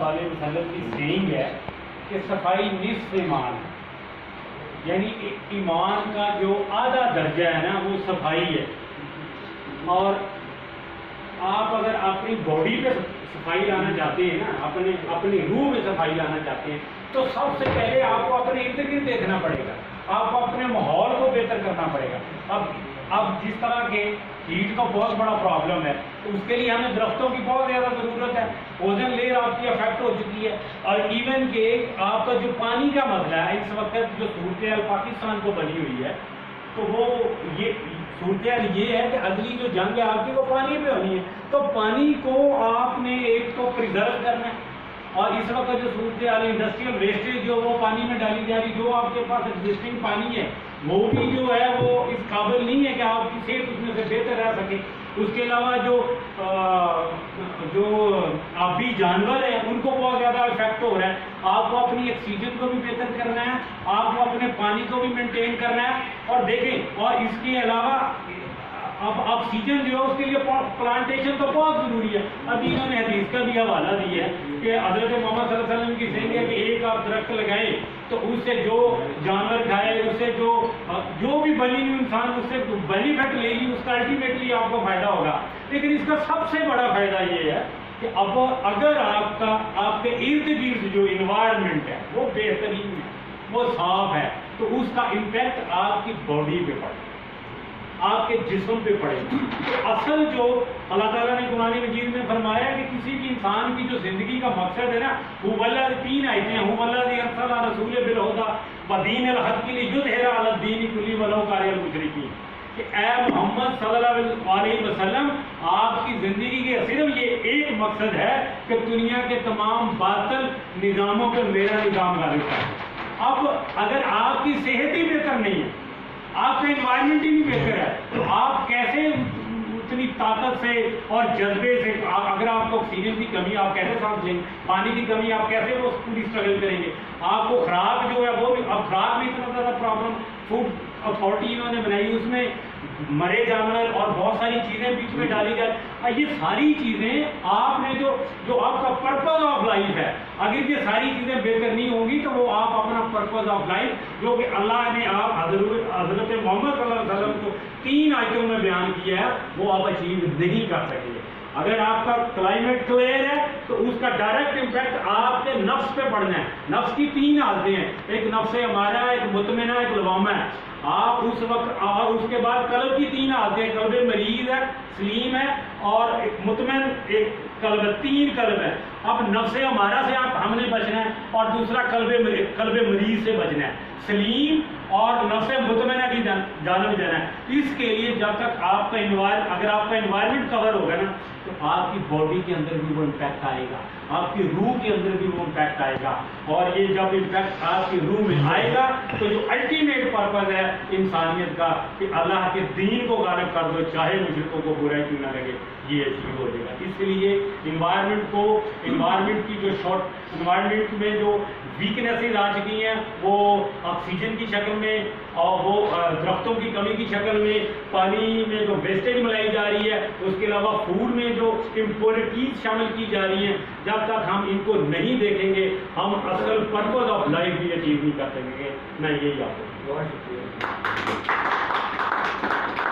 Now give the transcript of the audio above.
علیہ وسلم کی سینگ ہے کہ صفائی نصف ایمان ہے، یعنی ایمان کا جو آدھا درجہ ہے نا وہ صفائی ہے. اور آپ اگر اپنی باڈی پہ صفائی لانا چاہتے ہیں نا، اپنی روح میں صفائی لانا چاہتے ہیں، تو سب سے پہلے آپ کو اپنے ارد گرد دیکھنا پڑے گا، آپ کو اپنے ماحول کو بہتر کرنا پڑے گا. اب جس طرح کے ہیٹ کا بہت بڑا پرابلم ہے، تو اس کے لیے ہمیں درختوں کی بہت زیادہ ضرورت ہے. اوزن لیئر آپ کی افیکٹ ہو چکی ہے، اور ایون کہ آپ کا جو پانی کا مسئلہ ہے اس وقت جو صورتحال پاکستان کو بنی ہوئی ہے، تو وہ یہ صورتحال یہ ہے کہ اگلی جو جنگ ہے آپ کی وہ پانی پہ ہونی ہے. تو پانی کو آپ نے ایک تو پریزرو کرنا ہے، اور اس وقت جو صورتحال انڈسٹریل ویسٹیج جو وہ پانی میں ڈالی جا رہی، جو آپ کے پاس ایگزسٹنگ پانی ہے وہ بھی جو ہے وہ اس قابل نہیں ہے کہ آپ کی صحت اس میں سے بہتر رہ سکے. اس کے علاوہ جو آبی جانور ہیں ان کو بہت زیادہ افیکٹ ہو رہا ہے. آپ کو اپنی آکسیجن کو بھی بہتر کرنا ہے، آپ کو اپنے پانی کو بھی مینٹین کرنا ہے. اور دیکھیں، اور اس کے علاوہ اب آکسیجن جو ہے اس کے لیے پلانٹیشن تو بہت ضروری ہے. ابھی انہوں نے حدیث کا بھی حوالہ دیا ہے کہ حضرت محمد صلی اللہ علیہ وسلم کی سینگ ہے کہ ایک آپ درخت لگائیں تو اس سے جو جانور کھائے، اس سے جو بھی بنی ہوئی انسان اس سے بینیفٹ لے گی، اس کا الٹیمیٹلی آپ کو فائدہ ہوگا. لیکن اس کا سب سے بڑا فائدہ یہ ہے کہ اب اگر آپ کے ارد گرد جو انوائرمنٹ ہے وہ بہترین ہے، وہ صاف ہے، تو اس کا امپیکٹ آپ کی باڈی پہ پڑے گا، آپ کے جسم پہ پڑے گا. تو اصل جو اللہ تعالیٰ نے قرآن مجید میں فرمایا کہ کسی بھی انسان کی جو زندگی کا مقصد ہے نا، وہ واللہ تین آیتیں ہیں، وہ والذی ارسل رسول بالہدی ودین الحق لیظہرہ علی الدین کلہ ولو کرہ المشرکین، کہ اے محمد صلی اللہ علیہ وسلم آپ کی زندگی کے صرف یہ ایک مقصد ہے کہ دنیا کے تمام باطل نظاموں پہ میرا نظام غالب ہے. اب اگر آپ کی صحت ہی بہتر نہیں ہے، آپ کا انوائرمنٹ ہی نہیں بہتر ہے، تو آپ کیسے اتنی طاقت سے اور جذبے سے، اگر آپ کو آکسیجن کی کمی آپ کیسے سانس لیں گے، پانی کی کمی آپ کیسے وہ پوری اسٹرگل کریں گے. آپ کو خوراک جو ہے وہ بھی، اب خوراک میں اتنا زیادہ پرابلم، فوڈ اتھارٹی انہوں نے بنائی، اس میں مرے جانور اور بہت ساری چیزیں بیچ میں ڈالی جائے. یہ ساری چیزیں آپ نے جو آپ کا پرپز آف لائف ہے، اگر یہ ساری چیزیں بہتر نہیں ہوں گی تو وہ آپ اپنا پرپز آف لائف جو کہ اللہ نے آپ حضرت محمد صلی اللہ علیہ وسلم کو 3 آیتوں میں بیان کیا ہے وہ آپ اچیو نہیں کر سکیں گے. اگر آپ کا کلائمیٹ کلیئر ہے تو اس کا ڈائریکٹ امپیکٹ آپ کے نفس پہ پڑنا ہے. نفس کی 3 حالتیں ہیں، ایک نفس ہمارا، ایک مطمئنہ، ایک لوامہ ہے. آپ اس وقت، اور اس کے بعد قلب کی 3 حالتیں ہیں، قلب مریض ہے، سلیم ہے، اور ایک مطمئن ایک قلب ہے. 3 قلب ہے. اب نفس ہمارا سے ہم نے بچنا ہے، اور دوسرا قلب مریض سے بچنا ہے، سلیم اور نفس مطمئنہ کی جانب جانا ہے. اس کے لیے جب تک آپ کا اگر آپ کا انوائرمنٹ کور ہوگا نا تو آپ کی باڈی کے اندر بھی وہ امپیکٹ آئے گا، آپ کی روح کے اندر بھی وہ امپیکٹ آئے گا. اور یہ جب امپیکٹ آپ کی روح میں آئے گا تو جو الٹیمیٹ پرپز ہے انسانیت کا کہ اللہ کے دین کو غالب کر دو چاہے مشرکوں کو برا کیوں نہ لگے، یہ اچیو ہو جائے گا. اس لیے انوائرمنٹ کی جو انوائرمنٹ میں جو ویکنیسز آ چکی ہیں وہ آکسیجن کی شکل میں، اور وہ درختوں کی کمی کی شکل میں، پانی میں جو ویسٹیج ملائی جا رہی ہے، اس کے علاوہ فوڈ میں جو امپیورٹیز شامل کی جا رہی ہیں، جب تک ہم ان کو نہیں دیکھیں گے ہم اصل پرپز آف لائف بھی اچیو نہیں کر سکیں گے. میں یہی آپ کو بہت شکریہ.